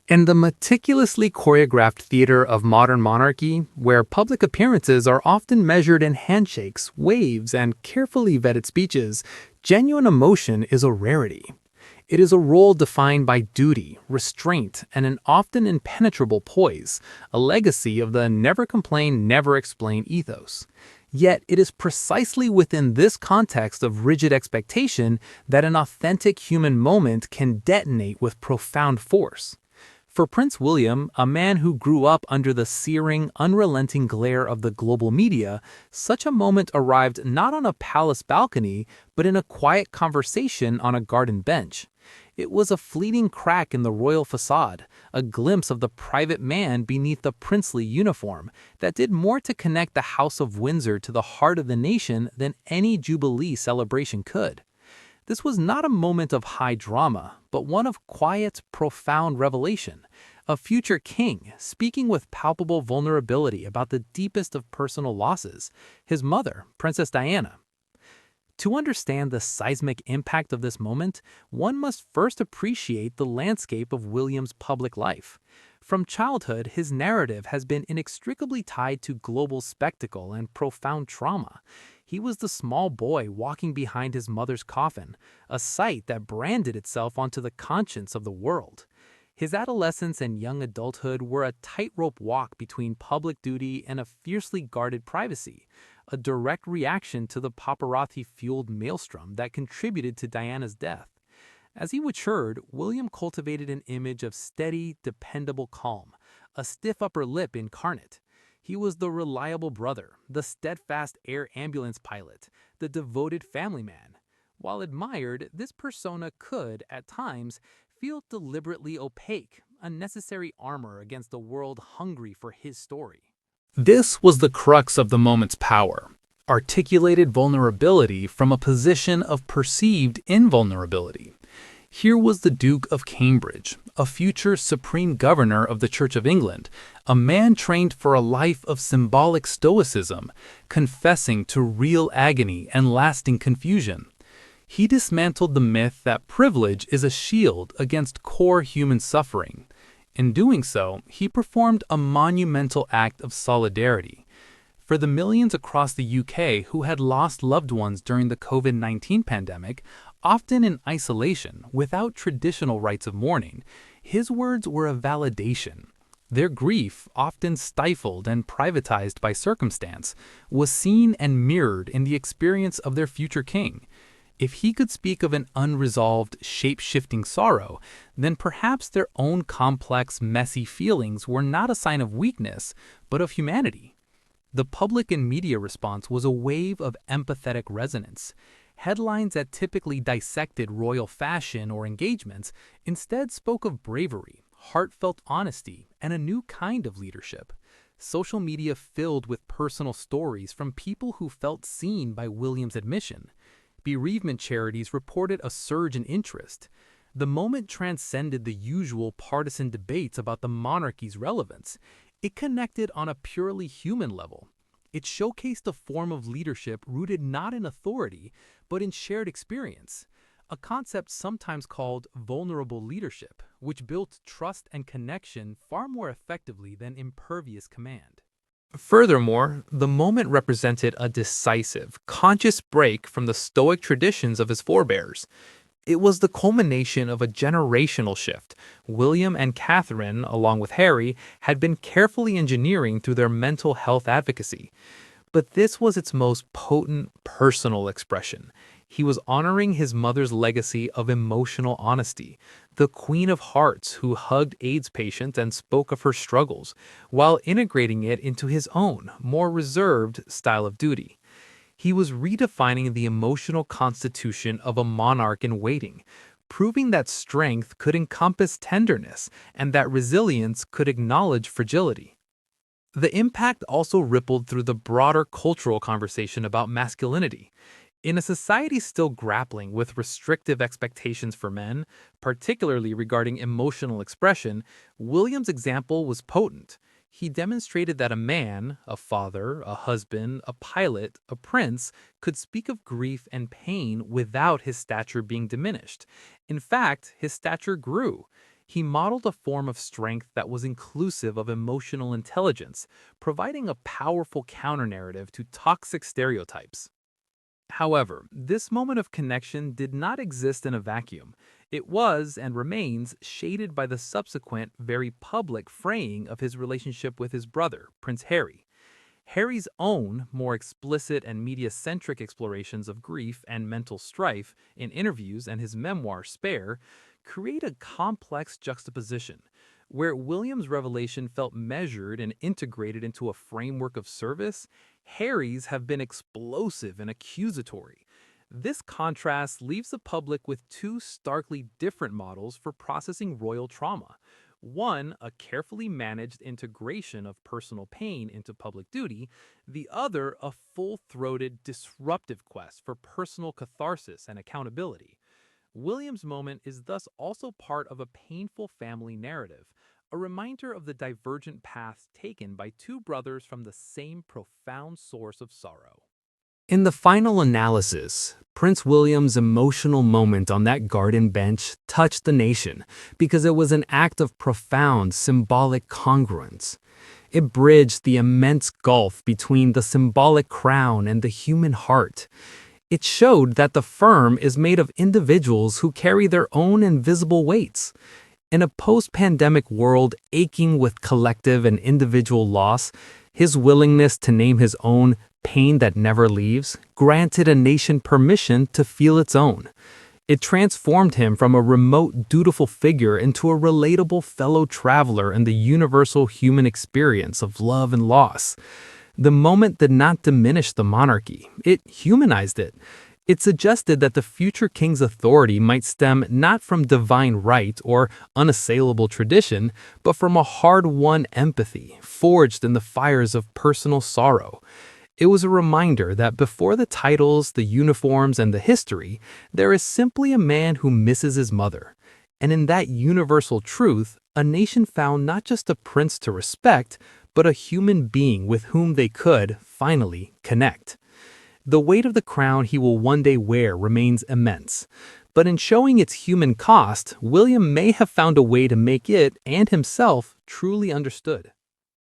In the meticulously choreographed theater of modern monarchy, where public appearances are often measured in handshakes, waves, and carefully vetted speeches, genuine emotion is a rarity. It is a role defined by duty, restraint, and an often impenetrable poise, a legacy of the never complain, never explain ethos. Yet it is precisely within this context of rigid expectation that an authentic human moment can detonate with profound force. For Prince William, a man who grew up under the searing, unrelenting glare of the global media, such a moment arrived not on a palace balcony, but in a quiet conversation on a garden bench. It was a fleeting crack in the royal facade, a glimpse of the private man beneath the princely uniform, that did more to connect the House of Windsor to the heart of the nation than any Jubilee celebration could. This was not a moment of high drama, but one of quiet, profound revelation. A future king speaking with palpable vulnerability about the deepest of personal losses, his mother, Princess Diana. To understand the seismic impact of this moment, one must first appreciate the landscape of William's public life. From childhood, his narrative has been inextricably tied to global spectacle and profound trauma. He was the small boy walking behind his mother's coffin, a sight that branded itself onto the conscience of the world. His adolescence and young adulthood were a tightrope walk between public duty and a fiercely guarded privacy, a direct reaction to the paparazzi-fueled maelstrom that contributed to Diana's death. As he matured, William cultivated an image of steady, dependable calm, a stiff upper lip incarnate. He was the reliable brother, the steadfast air ambulance pilot, the devoted family man. While admired, this persona could, at times, feel deliberately opaque, unnecessary armor against a world hungry for his story. This was the crux of the moment's power. Articulated vulnerability from a position of perceived invulnerability. Here was the Duke of Cambridge, a future supreme governor of the Church of England, a man trained for a life of symbolic stoicism, confessing to real agony and lasting confusion. He dismantled the myth that privilege is a shield against core human suffering. In doing so, he performed a monumental act of solidarity. For the millions across the UK who had lost loved ones during the COVID-19 pandemic, often in isolation, without traditional rites of mourning, his words were a validation. Their grief, often stifled and privatized by circumstance, was seen and mirrored in the experience of their future king. If he could speak of an unresolved, shape-shifting sorrow, then perhaps their own complex, messy feelings were not a sign of weakness, but of humanity. The public and media response was a wave of empathetic resonance. Headlines that typically dissected royal fashion or engagements instead spoke of bravery, heartfelt honesty, and a new kind of leadership. Social media filled with personal stories from people who felt seen by William's admission. Bereavement charities reported a surge in interest. The moment transcended the usual partisan debates about the monarchy's relevance. It connected on a purely human level. It showcased a form of leadership rooted not in authority, but in shared experience, a concept sometimes called vulnerable leadership, which built trust and connection far more effectively than impervious command. Furthermore, the moment represented a decisive, conscious break from the stoic traditions of his forebears. It was the culmination of a generational shift. William and Catherine, along with Harry, had been carefully engineering through their mental health advocacy. But this was its most potent personal expression. He was honoring his mother's legacy of emotional honesty, the Queen of Hearts who hugged AIDS patients and spoke of her struggles, while integrating it into his own, more reserved style of duty. He was redefining the emotional constitution of a monarch in waiting, proving that strength could encompass tenderness and that resilience could acknowledge fragility. The impact also rippled through the broader cultural conversation about masculinity. In a society still grappling with restrictive expectations for men, particularly regarding emotional expression, William's example was potent. He demonstrated that a man, a father, a husband, a pilot, a prince, could speak of grief and pain without his stature being diminished. In fact, his stature grew. He modeled a form of strength that was inclusive of emotional intelligence, providing a powerful counter-narrative to toxic stereotypes. However, this moment of connection did not exist in a vacuum. It was and remains shaded by the subsequent, very public fraying of his relationship with his brother, Prince Harry. Harry's own, more explicit and media-centric explorations of grief and mental strife in interviews and his memoir, Spare, create a complex juxtaposition, where William's revelation felt measured and integrated into a framework of service. Harry's have been explosive and accusatory. This contrast leaves the public with two starkly different models for processing royal trauma. One, a carefully managed integration of personal pain into public duty; the other, a full-throated, disruptive quest for personal catharsis and accountability. William's moment is thus also part of a painful family narrative, a reminder of the divergent paths taken by two brothers from the same profound source of sorrow. In the final analysis, Prince William's emotional moment on that garden bench touched the nation because it was an act of profound symbolic congruence. It bridged the immense gulf between the symbolic crown and the human heart. It showed that the firm is made of individuals who carry their own invisible weights. In a post-pandemic world aching with collective and individual loss, his willingness to name his own pain that never leaves granted a nation permission to feel its own. It transformed him from a remote, dutiful figure into a relatable fellow traveler in the universal human experience of love and loss. The moment did not diminish the monarchy, it humanized it. It suggested that the future king's authority might stem not from divine right or unassailable tradition, but from a hard-won empathy forged in the fires of personal sorrow. It was a reminder that before the titles, the uniforms, and the history, there is simply a man who misses his mother. And in that universal truth, a nation found not just a prince to respect, but a human being with whom they could, finally, connect. The weight of the crown he will one day wear remains immense, but in showing its human cost, William may have found a way to make it and himself truly understood.